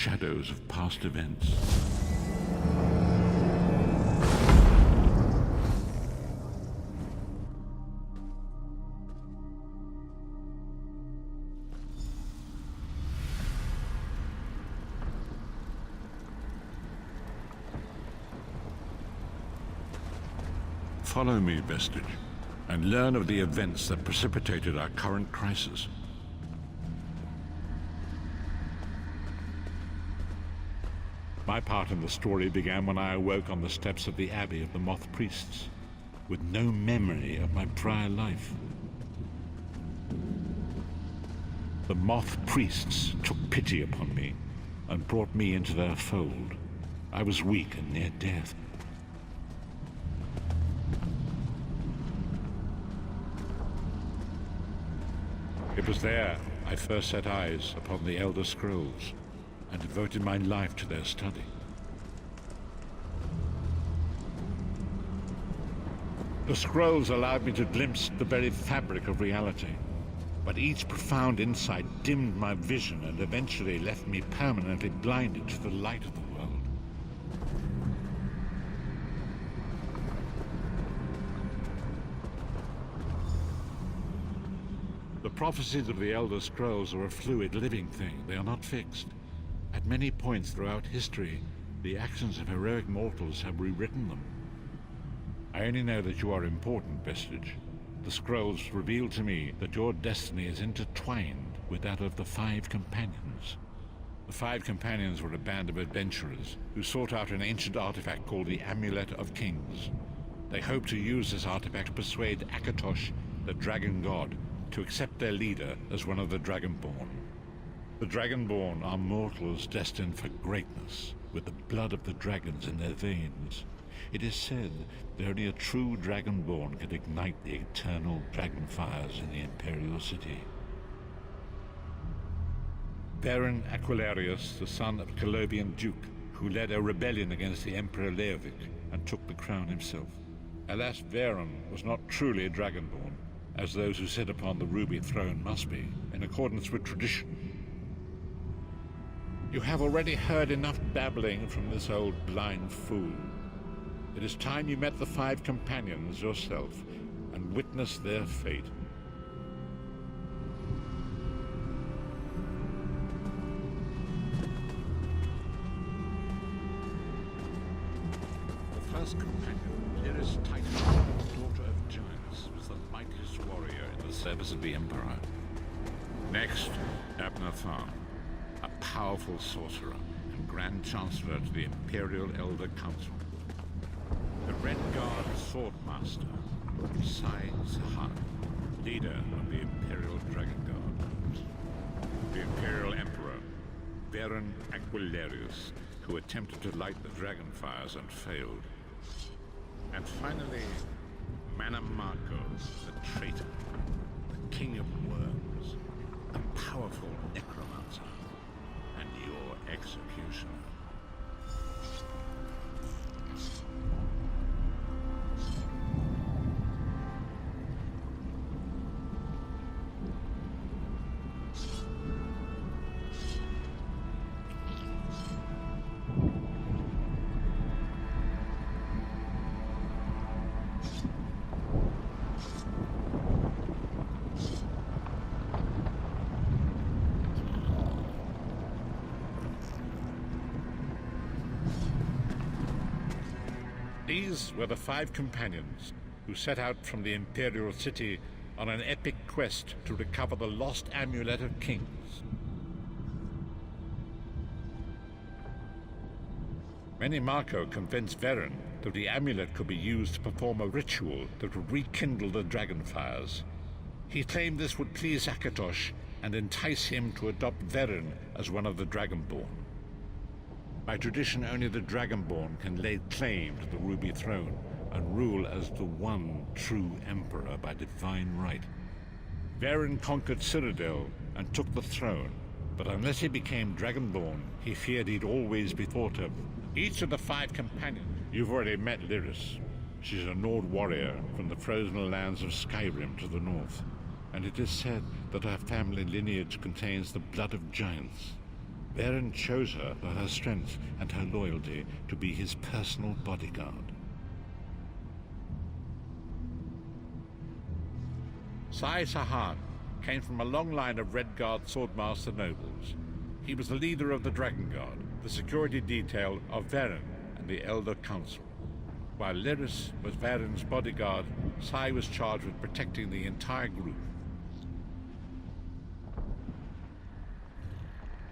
shadows of past events. Follow me, Vestige, and learn of the events that precipitated our current crisis. My part in the story began when I awoke on the steps of the Abbey of the Moth Priests, with no memory of my prior life. The Moth Priests took pity upon me and brought me into their fold. I was weak and near death. It was there I first set eyes upon the Elder Scrolls and devoted my life to their study. The scrolls allowed me to glimpse the very fabric of reality, but each profound insight dimmed my vision and eventually left me permanently blinded to the light of the world. The prophecies of the Elder Scrolls are a fluid, living thing. They are not fixed. At many points throughout history, the actions of heroic mortals have rewritten them. I only know that you are important, Vestige. The scrolls reveal to me that your destiny is intertwined with that of the Five Companions. The Five Companions were a band of adventurers who sought out an ancient artifact called the Amulet of Kings. They hoped to use this artifact to persuade Akatosh, the Dragon God, to accept their leader as one of the Dragonborn. The Dragonborn are mortals destined for greatness, with the blood of the dragons in their veins. It is said that only a true Dragonborn can ignite the eternal dragon fires in the Imperial City. Baron Aquilarius, the son of Colovian Duke, who led a rebellion against the Emperor Leovic and took the crown himself. Alas, Varen was not truly a Dragonborn, as those who sit upon the ruby throne must be, in accordance with tradition. You have already heard enough babbling from this old blind fool. It is time you met the Five Companions yourself and witnessed their fate. The first companion, Lyris Titan, daughter of giants, was the mightiest warrior in the service of the Emperor. Next, Abner Tharn, a powerful sorcerer and Grand Chancellor to the Imperial Elder Council. The Red Guard Swordmaster, Sai Sahan, leader of the Imperial Dragon Guard. The Imperial Emperor, Baron Aquilarius, who attempted to light the dragon fires and failed. And finally, Manamarco, the traitor, the King of Worms, a powerful necromancer, and your executioner. These were the Five Companions who set out from the Imperial City on an epic quest to recover the lost Amulet of Kings. Menimarco convinced Varen that the amulet could be used to perform a ritual that would rekindle the dragon fires. He claimed this would please Akatosh and entice him to adopt Varen as one of the Dragonborn. By tradition, only the Dragonborn can lay claim to the Ruby Throne and rule as the one true Emperor by divine right. Varen conquered Cyrodiil and took the throne, but unless he became Dragonborn, he feared he'd always be thought of. Each of the Five Companions. You've already met Lyris. She's a Nord warrior from the frozen lands of Skyrim to the north, and it is said that her family lineage contains the blood of giants. Varen chose her for her strength and her loyalty to be his personal bodyguard. Sai Sahan came from a long line of Red Guard swordmaster nobles. He was the leader of the Dragon Guard, the security detail of Varen and the Elder Council. While Lyris was Varen's bodyguard, Sai was charged with protecting the entire group.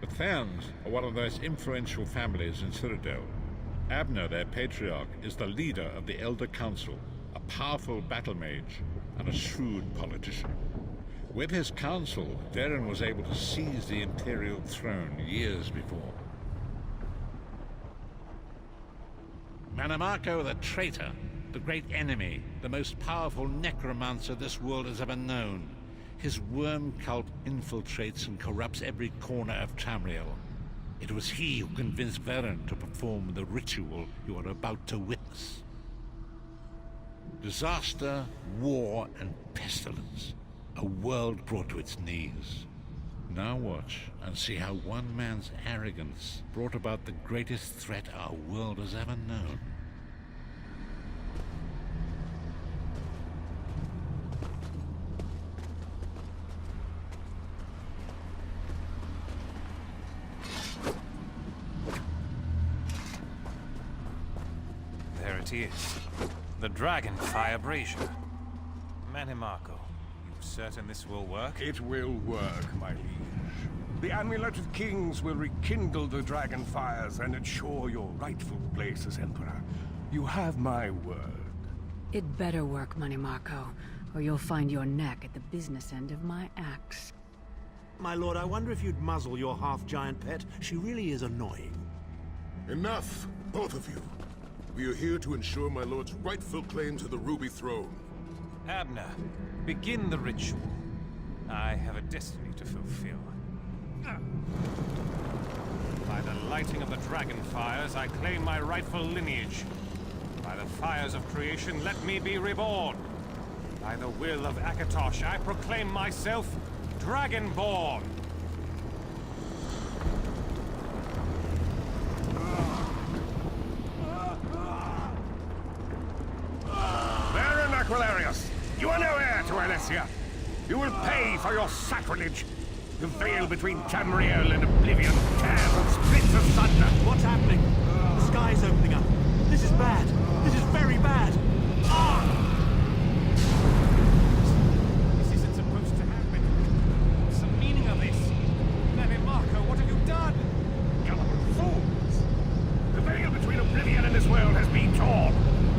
The Therns are one of the most influential families in Citadel. Abner, their patriarch, is the leader of the Elder Council, a powerful battle mage and a shrewd politician. With his council, Varen was able to seize the Imperial throne years before. Manamako the traitor, the great enemy, the most powerful necromancer this world has ever known. His worm cult infiltrates and corrupts every corner of Tamriel. It was he who convinced Varen to perform the ritual you are about to witness. Disaster, war, and pestilence. A world brought to its knees. Now watch and see how one man's arrogance brought about the greatest threat our world has ever known. There it is. The Dragonfire Brazier. Manamako, you certain this will work? It will work, my liege. The Amulet of Kings will rekindle the dragon fires and ensure your rightful place as Emperor. You have my word. It better work, Manamako, or you'll find your neck at the business end of my axe. My lord, I wonder if you'd muzzle your half-giant pet. She really is annoying. Enough, both of you. We are here to ensure my lord's rightful claim to the Ruby Throne. Abner, begin the ritual. I have a destiny to fulfill. By the lighting of the dragon fires, I claim my rightful lineage. By the fires of creation, let me be reborn. By the will of Akatosh, I proclaim myself Dragonborn. Baron Aquilarius, you are no heir to Alessia. You will pay for your sacrilege. The veil between Tamriel and Oblivion tears and splits asunder. What's happening? The sky's opening up. This is bad. This is very bad. This isn't supposed to happen. What's the meaning of this? Manamako, what have you done? Gullible fools! The veil between Oblivion and this world has been torn.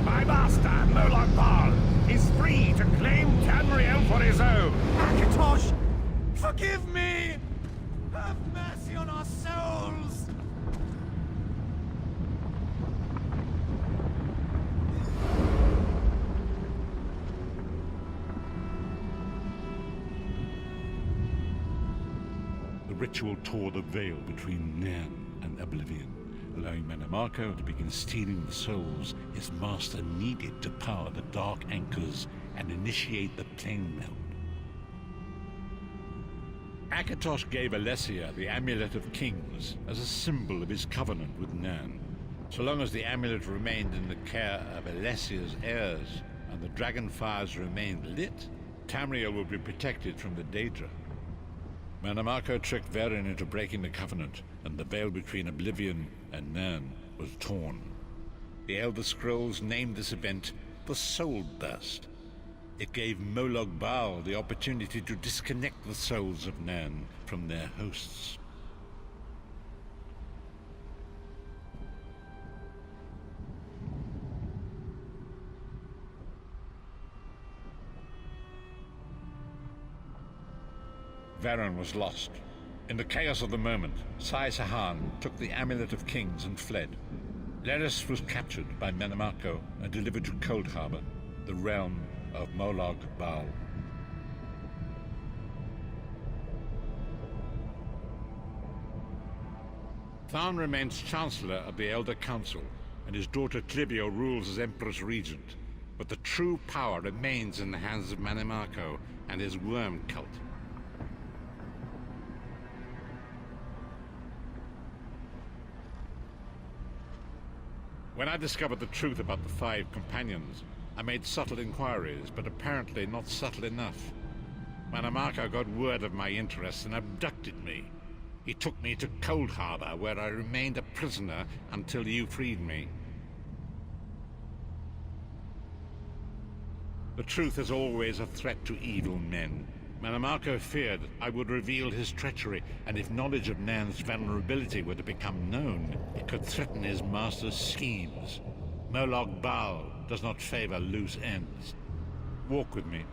My master, Molag Bal, is free to claim Tamriel for his own. Akatosh! Forgive me! Have mercy on our souls! The ritual tore the veil between Nan and Oblivion, allowing Manamako to begin stealing the souls his master needed to power the dark anchors and initiate the plane melt. Akatosh gave Alessia the Amulet of Kings as a symbol of his covenant with Nan. So long as the amulet remained in the care of Alessia's heirs and the dragon fires remained lit, Tamriel would be protected from the Daedra. Manamako tricked Varen into breaking the covenant, and the veil between Oblivion and Nan was torn. The Elder Scrolls named this event the Soul Burst. It gave Molag Bal the opportunity to disconnect the souls of Nan from their hosts. Varen was lost. In the chaos of the moment, Sai Sahan took the Amulet of Kings and fled. Lyris was captured by Manamako and delivered to Cold Harbor, the realm of Molag Bal. Tharn remains Chancellor of the Elder Council, and his daughter Clivio rules as Empress Regent. But the true power remains in the hands of Manamako and his worm cult. When I discovered the truth about the 5 companions, I made subtle inquiries, but apparently not subtle enough. Manamako got word of my interests and abducted me. He took me to Cold Harbor, where I remained a prisoner until you freed me. The truth is always a threat to evil men. Manamako feared I would reveal his treachery, and if knowledge of Nan's vulnerability were to become known, it could threaten his master's schemes. Moloch Baal does not favor loose ends. Walk with me.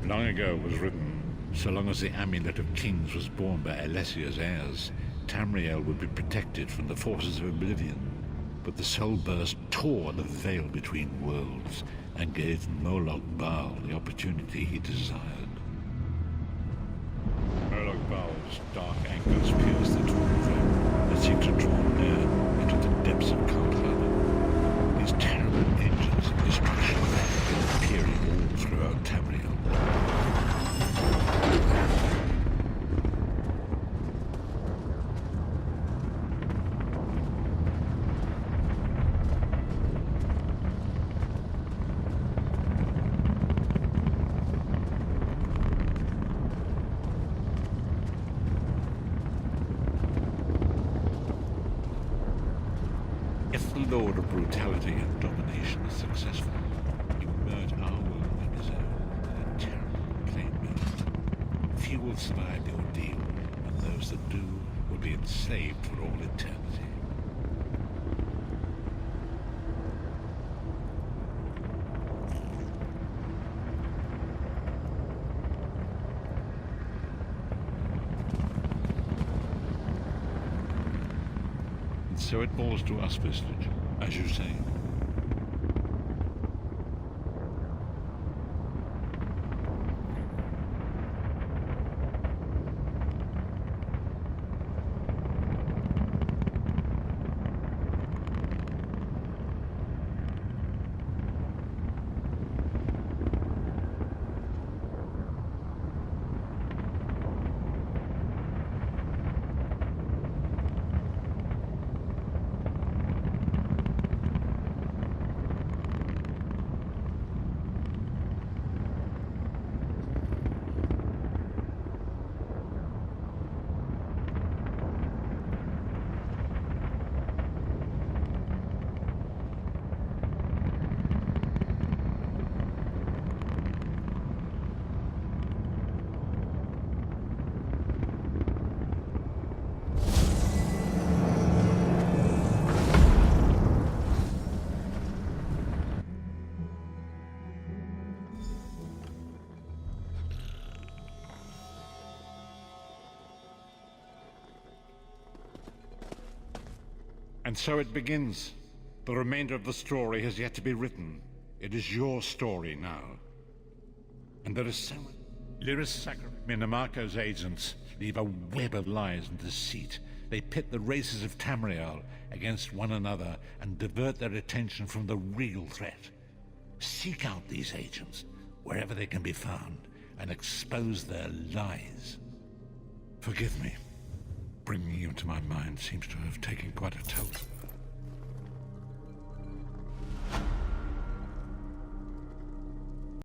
Long ago it was written, so long as the Amulet of Kings was borne by Alessia's heirs, Tamriel would be protected from the forces of oblivion. But the Soul Burst tore the veil between worlds and gave Moloch Baal the opportunity he desired. Moloch Baal's dark ankles pierced the torn veil that seemed to draw near into the depths of Cold Harbor. These terrible engines of destruction were appearing all throughout Tamriel. If the Lord of Brutality and Domination is successful, he will merge our world and his own in a terrible claim. Few will survive the ordeal, and those that do will be enslaved for all eternity. So it falls to us, Vestige, as you say. And so it begins. The remainder of the story has yet to be written. It is your story now. And there is so much. Lyris Sacra. Minamako's agents leave a web of lies and deceit. They pit the races of Tamriel against one another and divert their attention from the real threat. Seek out these agents, wherever they can be found, and expose their lies. Forgive me. Bringing you into my mind seems to have taken quite a toll.